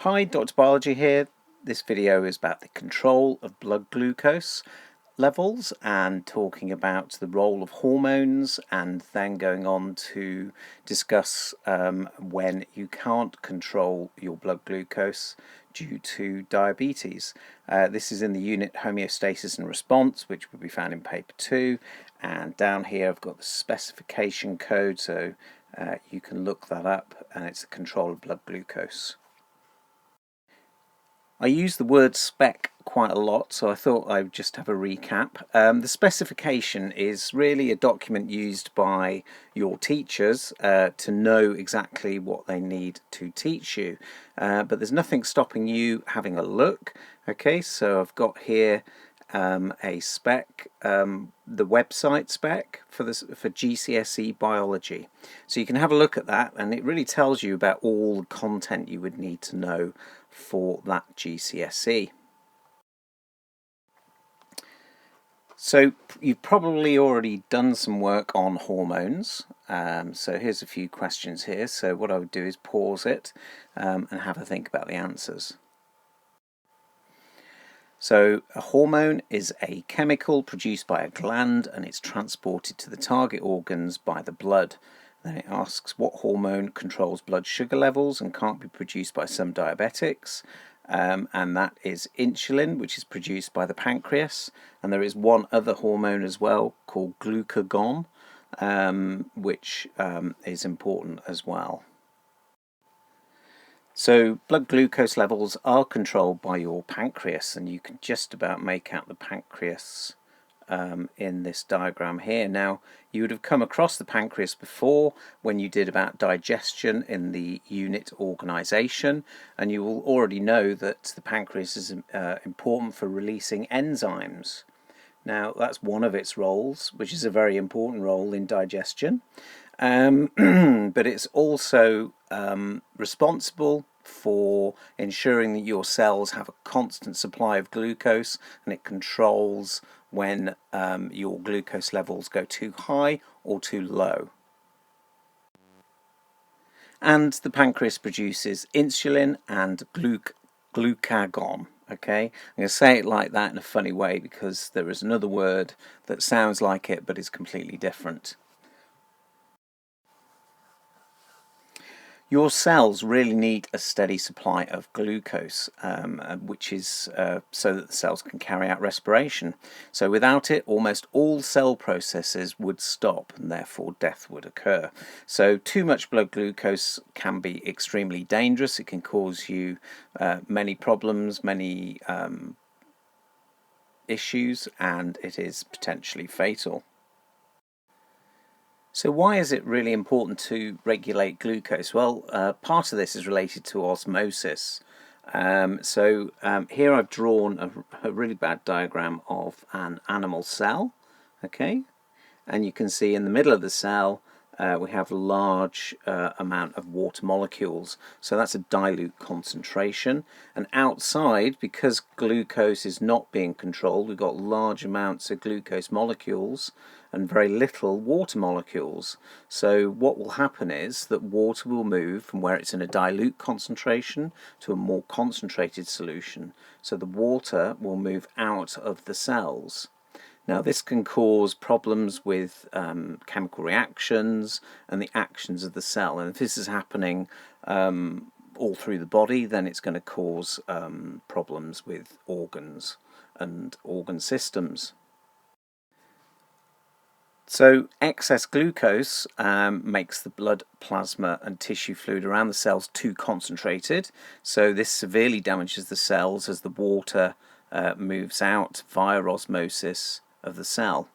Hi, DrBiology here. This video is about the control of blood glucose levels and talking about the role of hormones, and then going on to discuss when you can't control your blood glucose due to diabetes. This is in the unit homeostasis and response, which will be found in paper 2, and down here I've got the specification code, so you can look that up, and it's the control of blood glucose. I use the word spec quite a lot, so I thought I would just have a recap. The specification is really a document used by your teachers to know exactly what they need to teach you, but there's nothing stopping you having a look. Okay, so I've got here a spec, the website spec for GCSE biology, so you can have a look at that, and it really tells you about all the content you would need to know for that GCSE. So you've probably already done some work on hormones, so here's a few questions here. So what I would do is pause it and have a think about the answers. So a hormone is a chemical produced by a gland, and it's transported to the target organs by the blood. Then it asks what hormone controls blood sugar levels and can't be produced by some diabetics, and that is insulin, which is produced by the pancreas. And there is one other hormone as well called glucagon, which is important as well. So blood glucose levels are controlled by your pancreas, and you can just about make out the pancreas in this diagram here. Now, you would have come across the pancreas before when you did about digestion in the unit organisation, and you will already know that the pancreas is important for releasing enzymes. Now, that's one of its roles, which is a very important role in digestion, but it's also responsible for ensuring that your cells have a constant supply of glucose, and it controls when your glucose levels go too high or too low. And the pancreas produces insulin and glucagon. Okay, I'm going to say it like that in a funny way because there is another word that sounds like it but is completely different. Your cells really need a steady supply of glucose, which is so that the cells can carry out respiration. So without it, almost all cell processes would stop, and therefore death would occur. So too much blood glucose can be extremely dangerous. It can cause you many problems, many issues, and it is potentially fatal. So why is it really important to regulate glucose? Well, part of this is related to osmosis. Here I've drawn a really bad diagram of an animal cell, okay? And you can see in the middle of the cell we have a large amount of water molecules, so that's a dilute concentration. And outside, because glucose is not being controlled, we've got large amounts of glucose molecules and very little water molecules. So what will happen is that water will move from where it's in a dilute concentration to a more concentrated solution. So the water will move out of the cells. Now, this can cause problems with chemical reactions and the actions of the cell. And if this is happening all through the body, then it's going to cause problems with organs and organ systems. So excess glucose makes the blood, plasma and tissue fluid around the cells too concentrated. So this severely damages the cells as the water moves out via osmosis of the cell.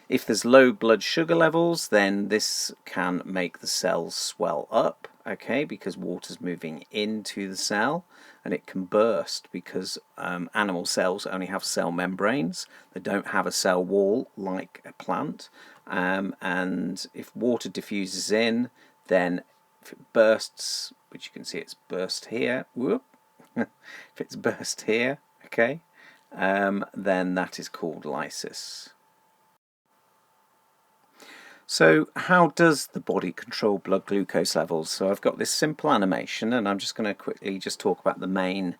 If there's low blood sugar levels, then this can make the cells swell up, okay, because water's moving into the cell, and it can burst because animal cells only have cell membranes. They don't have a cell wall like a plant, and if water diffuses in, then if it bursts, which you can see it's burst here, whoop, if it's burst here, okay, then that is called lysis. So how does the body control blood glucose levels? So I've got this simple animation, and I'm just going to quickly just talk about the main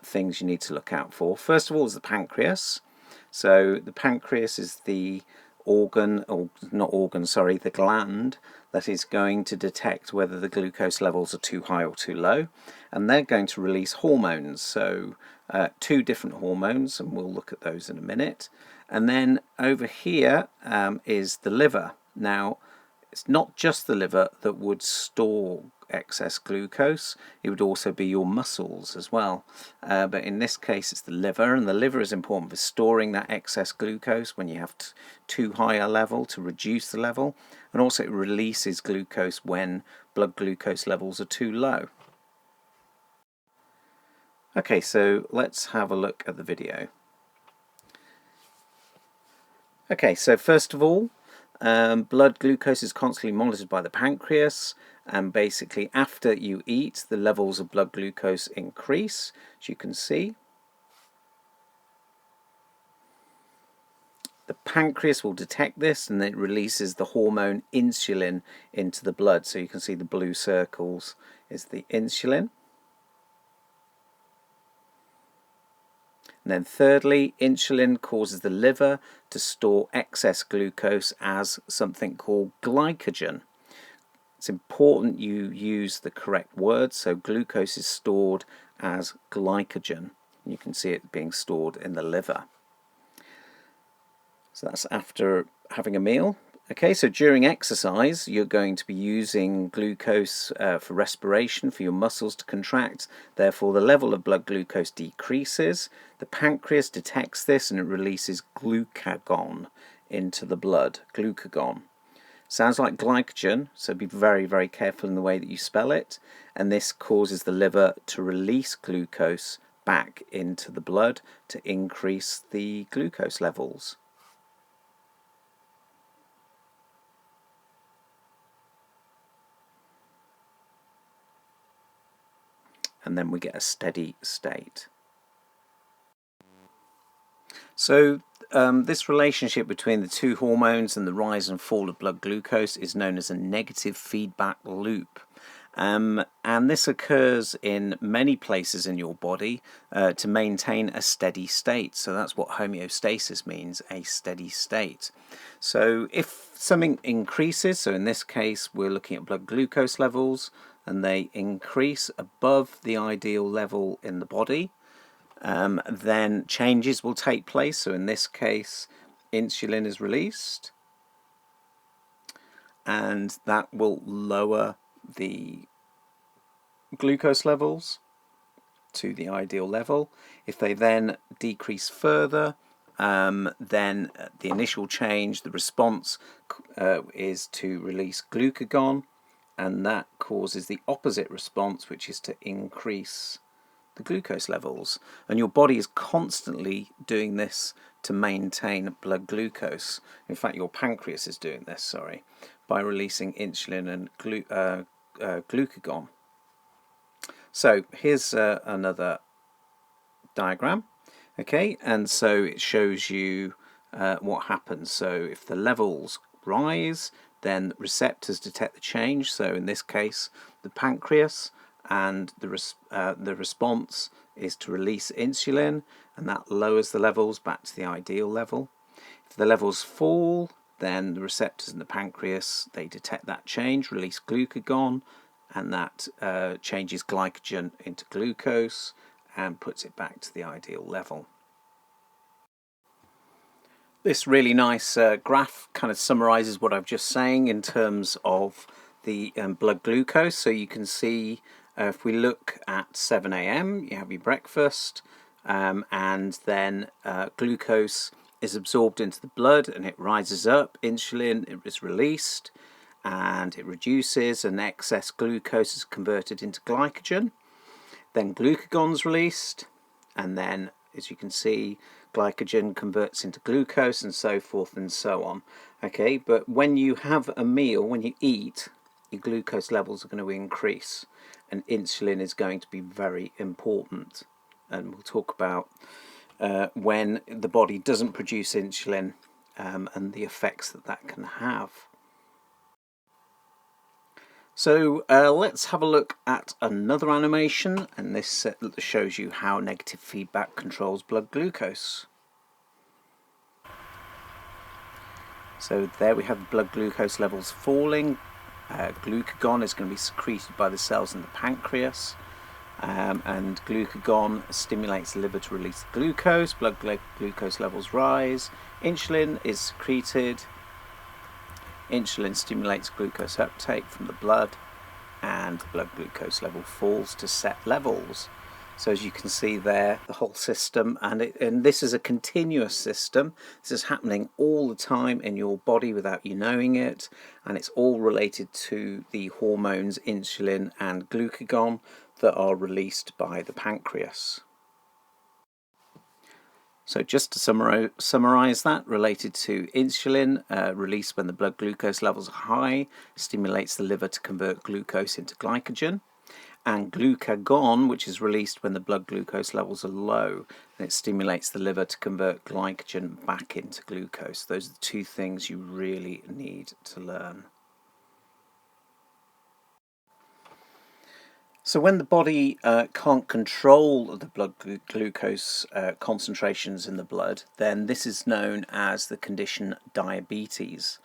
things you need to look out for. First of all is the pancreas. So the pancreas is the organ, or not organ, sorry, the gland that is going to detect whether the glucose levels are too high or too low, and they're going to release hormones. So two different hormones, and we'll look at those in a minute. And then over here is the liver. Now, it's not just the liver that would store excess glucose, it would also be your muscles as well. But in this case it's the liver, and the liver is important for storing that excess glucose when you have too high a level to reduce the level, and also it releases glucose when blood glucose levels are too low. Okay, so let's have a look at the video. Okay, so first of all, blood glucose is constantly monitored by the pancreas, and basically after you eat the levels of blood glucose increase, as you can see. The pancreas will detect this, and it releases the hormone insulin into the blood. So you can see the blue circles is the insulin. And then thirdly, insulin causes the liver to store excess glucose as something called glycogen. It's important you use the correct word, so glucose is stored as glycogen. You can see it being stored in the liver. So that's after having a meal. Okay, so during exercise you're going to be using glucose for respiration, for your muscles to contract. Therefore the level of blood glucose decreases. The pancreas detects this and it releases glucagon into the blood. Glucagon sounds like glycogen, so be very, very careful in the way that you spell it. And this causes the liver to release glucose back into the blood to increase the glucose levels. And then we get a steady state. So this relationship between the two hormones and the rise and fall of blood glucose is known as a negative feedback loop. And this occurs in many places in your body to maintain a steady state. So that's what homeostasis means, a steady state. So if something increases, so in this case we're looking at blood glucose levels, and they increase above the ideal level in the body, then changes will take place. So in this case insulin is released, and that will lower the glucose levels to the ideal level. If they then decrease further, then the initial change, the response is to release glucagon, and that causes the opposite response, which is to increase the glucose levels. And your body is constantly doing this to maintain blood glucose. In fact, your pancreas is doing this, sorry, by releasing insulin and glucagon. So here's another diagram. Okay, and so it shows you what happens. So if the levels rise, then receptors detect the change. So in this case, the pancreas, and the response is to release insulin, and that lowers the levels back to the ideal level. If the levels fall, then the receptors in the pancreas, they detect that change, release glucagon, and that changes glycogen into glucose and puts it back to the ideal level. This really nice graph kind of summarizes what I've just saying in terms of the blood glucose. So you can see if we look at 7 a.m, you have your breakfast, and then glucose is absorbed into the blood and it rises up, insulin is released and it reduces, and excess glucose is converted into glycogen. Then glucagon's released, and then, as you can see, glycogen converts into glucose, and so forth and so on. Okay, but when you have a meal, when you eat, your glucose levels are going to increase, and insulin is going to be very important. And we'll talk about when the body doesn't produce insulin and the effects that that can have. So let's have a look at another animation, and this shows you how negative feedback controls blood glucose. So there we have blood glucose levels falling. Glucagon is going to be secreted by the cells in the pancreas, and glucagon stimulates the liver to release glucose. Blood glucose levels rise. Insulin is secreted. Insulin stimulates glucose uptake from the blood, and the blood glucose level falls to set levels. So as you can see there, the whole system, and this is a continuous system. This is happening all the time in your body without you knowing it, and it's all related to the hormones insulin and glucagon that are released by the pancreas. So just to summarize that, related to insulin, released when the blood glucose levels are high, stimulates the liver to convert glucose into glycogen. And glucagon, which is released when the blood glucose levels are low, and it stimulates the liver to convert glycogen back into glucose. Those are the two things you really need to learn. So when the body can't control the blood glucose concentrations in the blood, then this is known as the condition diabetes.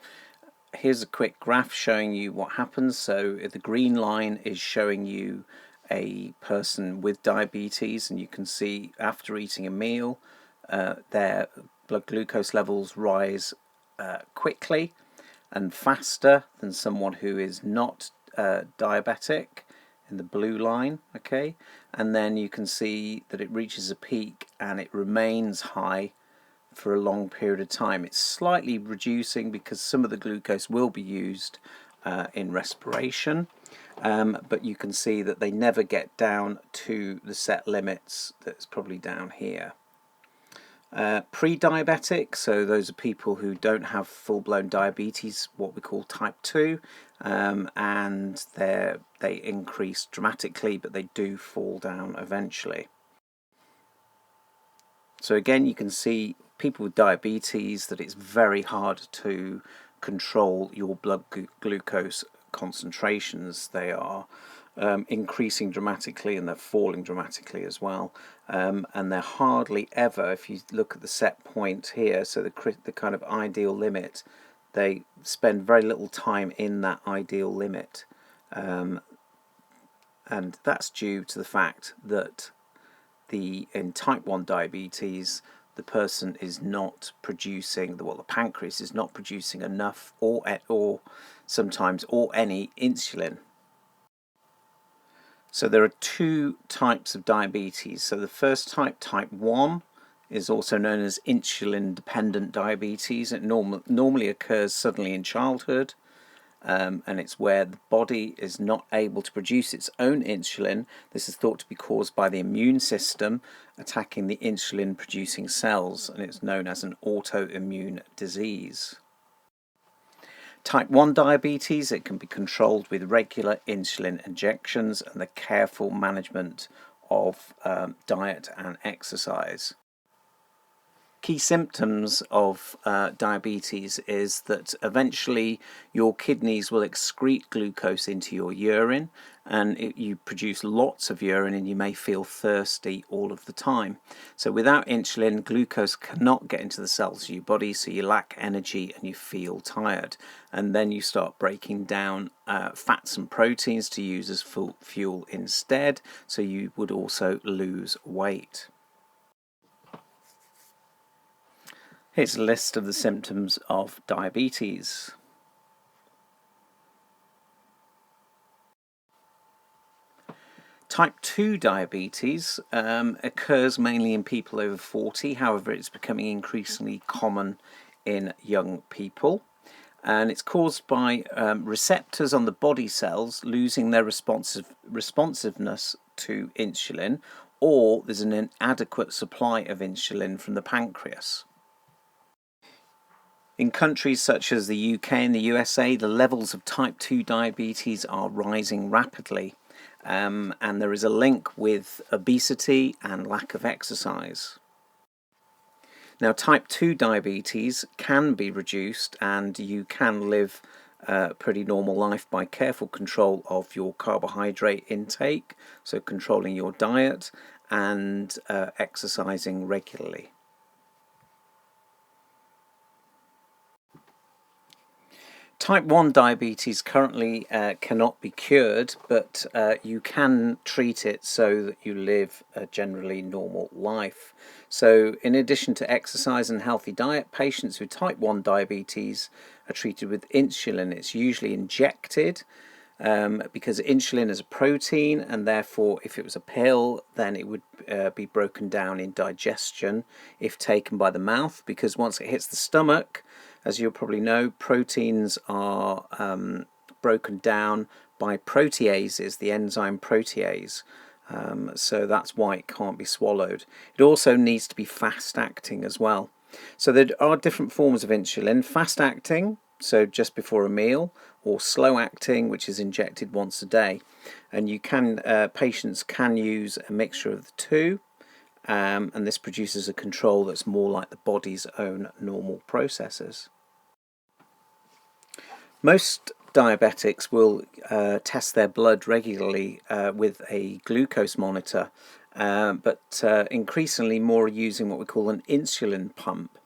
Here's a quick graph showing you what happens. So the green line is showing you a person with diabetes, and you can see after eating a meal their blood glucose levels rise quickly and faster than someone who is not diabetic in the blue line, okay, and then you can see that it reaches a peak and it remains high for a long period of time. It's slightly reducing because some of the glucose will be used in respiration, but you can see that they never get down to the set limits. That's probably down here. Pre-diabetic, so those are people who don't have full-blown diabetes, what we call type 2, and they increase dramatically, but they do fall down eventually. So again, you can see people with diabetes that it's very hard to control your blood glucose concentrations. They are increasing dramatically, and they're falling dramatically as well, and they're hardly ever, if you look at the set point here, so the kind of ideal limit, they spend very little time in that ideal limit, and that's due to the fact that in type 1 diabetes, the person is not producing, the pancreas is not producing enough or sometimes any insulin. So there are two types of diabetes. So the first type, type 1, is also known as insulin-dependent diabetes. It normally occurs suddenly in childhood, and it's where the body is not able to produce its own insulin. This is thought to be caused by the immune system attacking the insulin-producing cells, and it's known as an autoimmune disease. Type 1 diabetes, it can be controlled with regular insulin injections and the careful management of diet and exercise. Key symptoms of diabetes is that eventually your kidneys will excrete glucose into your urine, and you produce lots of urine and you may feel thirsty all of the time. So without insulin, glucose cannot get into the cells of your body, so you lack energy and you feel tired, and then you start breaking down fats and proteins to use as fuel instead, so you would also lose weight. Here's a list of the symptoms of diabetes. Type 2 diabetes occurs mainly in people over 40, however it's becoming increasingly common in young people. And it's caused by receptors on the body cells losing their responsiveness to insulin, or there's an inadequate supply of insulin from the pancreas. In countries such as the UK and the USA, the levels of type 2 diabetes are rising rapidly, and there is a link with obesity and lack of exercise. Now, type 2 diabetes can be reduced, and you can live pretty normal life by careful control of your carbohydrate intake, so controlling your diet and exercising regularly. Type 1 diabetes currently cannot be cured, but you can treat it so that you live a generally normal life. So in addition to exercise and healthy diet, patients with type 1 diabetes are treated with insulin. It's usually injected because insulin is a protein, and therefore if it was a pill then it would be broken down in digestion if taken by the mouth, because once it hits the stomach, as you'll probably know, proteins are broken down by proteases, the enzyme protease. So that's why it can't be swallowed. It also needs to be fast acting as well. So there are different forms of insulin: fast acting, so just before a meal, or slow acting, which is injected once a day. And you can patients can use a mixture of the two, and this produces a control that's more like the body's own normal processes. Most diabetics will test their blood regularly with a glucose monitor, but increasingly more are using what we call an insulin pump.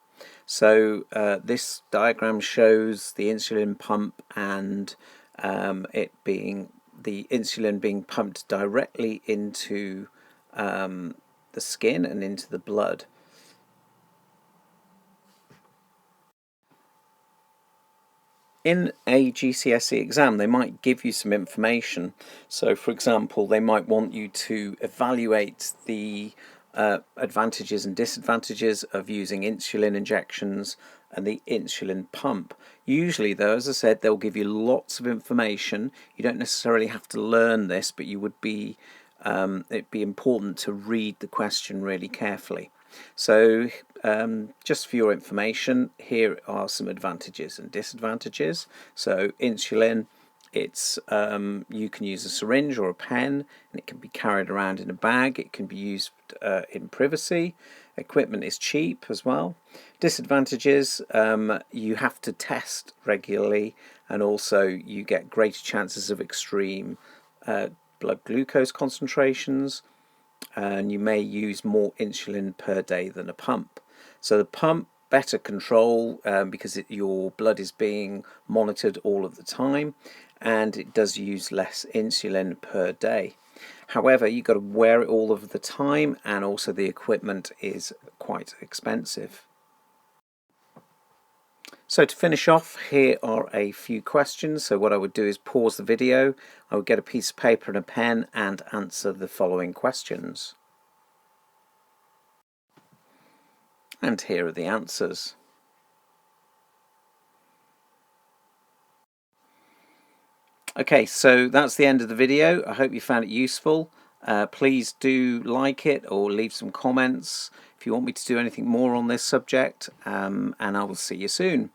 So this diagram shows the insulin pump and it being the insulin being pumped directly into the skin and into the blood. In a GCSE exam, they might give you some information. So, for example, they might want you to evaluate the advantages and disadvantages of using insulin injections and the insulin pump. Usually, though, as I said, they'll give you lots of information. You don't necessarily have to learn this, but you would be it'd be important to read the question really carefully. So just for your information, here are some advantages and disadvantages. So insulin, it's you can use a syringe or a pen, and it can be carried around in a bag. It can be used in privacy. Equipment is cheap as well. Disadvantages, you have to test regularly, and also you get greater chances of extreme blood glucose concentrations, and you may use more insulin per day than a pump. So the pump, better control because your blood is being monitored all of the time, and it does use less insulin per day. However, you've got to wear it all of the time, and also the equipment is quite expensive. So to finish off, here are a few questions. So what I would do is pause the video, I would get a piece of paper and a pen and answer the following questions. And here are the answers. Okay, so that's the end of the video. I hope you found it useful. Please do like it or leave some comments if you want me to do anything more on this subject, and I will see you soon.